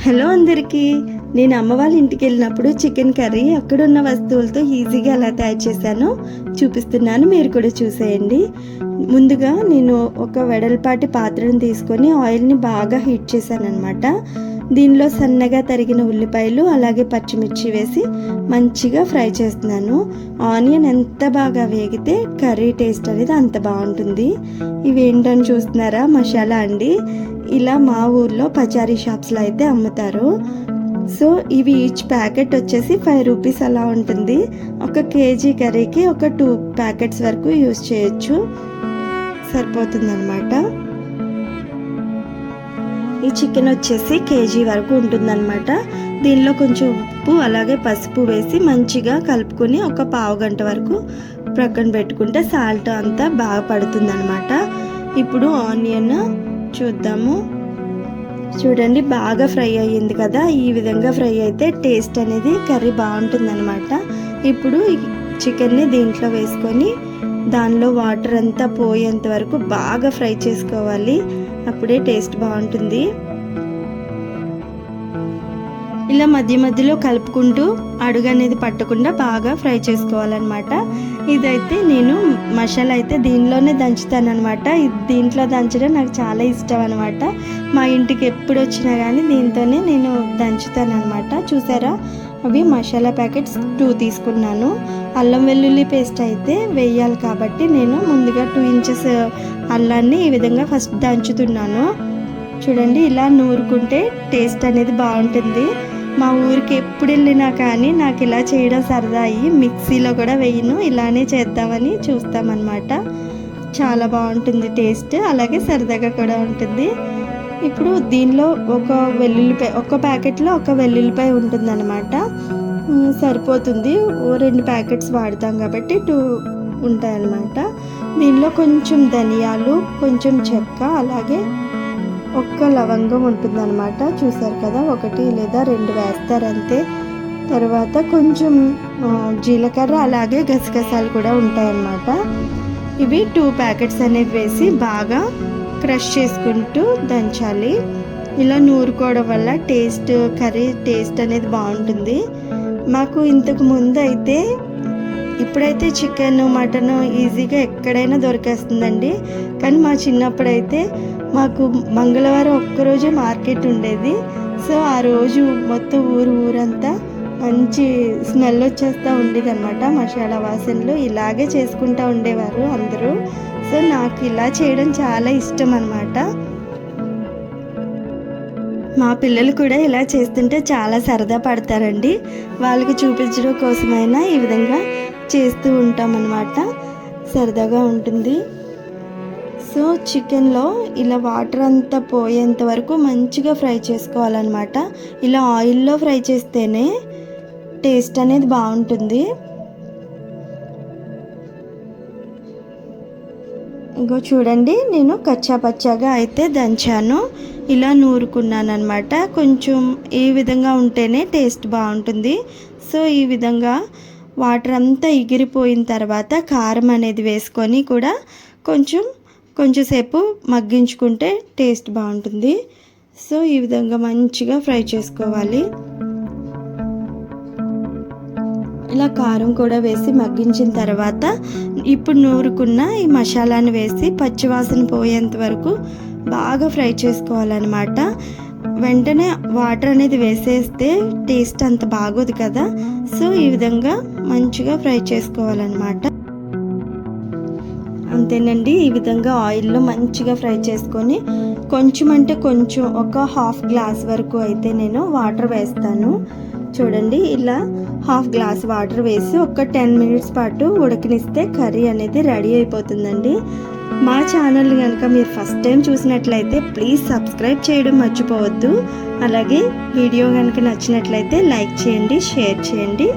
Hello అందరికీ. నేను అమ్మ వాళ్ళ ఇంటికి వెళ్ళినప్పుడు చికెన్ కర్రీ అక్కడున్న వస్తువులతో ఈజీగా ఎలా తయారు చేశానో చూపిస్తున్నాను, మీరు కూడా చూసేయండి. ముందుగా నేను ఒక వెడల్పాటి పాత్రను తీసుకొని ఆయిల్ని బాగా హీట్ చేశాను అనమాట. దీనిలో సన్నగా తరిగిన ఉల్లిపాయలు అలాగే పచ్చిమిర్చి వేసి మంచిగా ఫ్రై చేస్తున్నాను. ఆనియన్ ఎంత బాగా వేగితే కర్రీ టేస్ట్ అనేది అంత బాగుంటుంది. ఇవి ఏంటని చూస్తున్నారా? మసాలా అండి. ఇలా మా ఊర్లో పచారీ షాప్స్లో అయితే అమ్ముతారు. సో ఇవి ఈచ్ ప్యాకెట్ వచ్చేసి 5 రూపీస్ అలా ఉంటుంది. ఒక కేజీ కర్రీకి ఒక 2 ప్యాకెట్స్ వరకు యూజ్ చేయొచ్చు, సరిపోతుంది అనమాట. ఈ చికెన్ వచ్చేసి కేజీ వరకు ఉంటుందన్నమాట. దీనిలో కొంచెం ఉప్పు అలాగే పసుపు వేసి మంచిగా కలుపుకొని ఒక పావు గంట వరకు ప్రక్కన పెట్టుకుంటే సాల్ట్ అంతా బాగా పడుతుంది అనమాట. ఇప్పుడు ఆనియన్ చూద్దాము. చూడండి, బాగా ఫ్రై అయ్యింది కదా. ఈ విధంగా ఫ్రై అయితే టేస్ట్ అనేది కర్రీ బాగుంటుంది అనమాట. ఇప్పుడు చికెన్ని దీంట్లో వేసుకొని దానిలో వాటర్ అంతా పోయేంత వరకు బాగా ఫ్రై చేసుకోవాలి, అప్పుడే టేస్ట్ బాగుంటుంది. ఇలా మధ్య మధ్యలో కలుపుకుంటూ అడుగు అనేది పట్టకుండా బాగా ఫ్రై చేసుకోవాలన్నమాట. ఇదైతే నేను మసాలా అయితే దీనిలోనే దంచుతాను అనమాట. దీంట్లో దంచడం నాకు చాలా ఇష్టం అనమాట. మా ఇంటికి ఎప్పుడు వచ్చినా కానీ దీంతోనే నేను దంచుతాను అనమాట. చూసారా, అవి మసాలా ప్యాకెట్స్ 2 తీసుకున్నాను. అల్లం వెల్లుల్లి పేస్ట్ అయితే వేయాలి కాబట్టి నేను ముందుగా 2 ఇంచెస్ అల్లాన్ని ఈ విధంగా ఫస్ట్ దంచుతున్నాను. చూడండి, ఇలా నూరుకుంటే టేస్ట్ అనేది బాగుంటుంది. మా ఊరికి ఎప్పుడు వెళ్ళినా కానీ నాకు ఇలా చేయడం సరదా అయ్యి మిక్సీలో కూడా వేయను, ఇలానే చేద్దామని చూస్తామన్నమాట. చాలా బాగుంటుంది టేస్ట్, అలాగే సరదాగా కూడా ఉంటుంది. ఇప్పుడు దీనిలో ఒక ప్యాకెట్లో ఒక వెల్లుల్లిపాయ ఉంటుందన్నమాట. సరిపోతుంది. 2 ప్యాకెట్స్ వాడతాం కాబట్టి 2 ఉంటాయన్నమాట. దీనిలో కొంచెం ధనియాలు, కొంచెం చెక్క, అలాగే ఒక్క లవంగం ఉంటుందన్నమాట. చూసారు కదా, 1 లేదా 2 వేస్తారంతే. తర్వాత కొంచెం జీలకర్ర అలాగే గసగసాలు కూడా ఉంటాయన్నమాట. ఇవి 2 ప్యాకెట్స్ అనేవి వేసి బాగా క్రష్ చేసుకుంటూ దంచాలి. ఇలా నూరుకోవడం వల్ల కర్రీ టేస్ట్ అనేది బాగుంటుంది. మాకు ఇంతకు ముందు అయితే, ఇప్పుడైతే చికెన్ మటన్ ఈజీగా ఎక్కడైనా దొరికేస్తుందండి. కానీ మా చిన్నప్పుడైతే మాకు మంగళవారం ఒక్కరోజే మార్కెట్ ఉండేది. సో ఆ రోజు మొత్తం ఊరంతా మంచి స్మెల్ వచ్చేస్తూ ఉండేది అనమాట. మసాలా వాసనలు ఇలాగే చేసుకుంటూ ఉండేవారు అందరూ. సో నాకు ఇలా చేయడం చాలా ఇష్టం అనమాట. మా పిల్లలు కూడా ఇలా చేస్తుంటే చాలా సరదా పడతారండి. వాళ్ళకి చూపించడం కోసమైనా ఈ విధంగా చేస్తూ ఉంటాం అన్నమాట. సరదాగా ఉంటుంది. సో చికెన్లో ఇలా వాటర్ అంతా పోయేంత వరకు మంచిగా ఫ్రై చేసుకోవాలన్నమాట. ఇలా ఆయిల్లో ఫ్రై చేస్తేనే టేస్ట్ అనేది బాగుంటుంది. ఇంకో చూడండి, నేను కచ్చాపచ్చాగా అయితే దంచాను, ఇలా నూరుకున్నాను అనమాట. కొంచెం ఈ విధంగా ఉంటేనే టేస్ట్ బాగుంటుంది. సో ఈ విధంగా వాటర్ అంతా ఎగిరిపోయిన తర్వాత కారం అనేది వేసుకొని కూడా కొంచెంసేపు మగ్గించుకుంటే టేస్ట్ బాగుంటుంది. సో ఈ విధంగా మంచిగా ఫ్రై చేసుకోవాలి. ఇలా కారం కూడా వేసి మగ్గించిన తర్వాత ఇప్పుడు నూరుకున్న ఈ మసాలాను వేసి పచ్చివాసన పోయేంత వరకు బాగా ఫ్రై చేసుకోవాలన్నమాట. వెంటనే వాటర్ అనేది వేసేస్తే టేస్ట్ అంత బాగోదు కదా. సో ఈ విధంగా మంచిగా ఫ్రై చేసుకోవాలన్నమాట. అంతేనండి. ఈ విధంగా ఆయిల్లో మంచిగా ఫ్రై చేసుకొని కొంచెం అంటే కొంచెం ఒక 1/2 గ్లాస్ వరకు అయితే నేను వాటర్ వేస్తాను. చూడండి, ఇలా 1/2 గ్లాస్ వాటర్ వేసి ఒక 10 మినిట్స్ పాటు ఉడకనిస్తే కర్రీ అనేది రెడీ అయిపోతుందండి. మా ఛానల్ కనుక మీరు ఫస్ట్ టైం చూసినట్లయితే ప్లీజ్ సబ్స్క్రైబ్ చేయడం మర్చిపోవద్దు. అలాగే వీడియో కనుక నచ్చినట్లయితే లైక్ చేయండి, షేర్ చేయండి.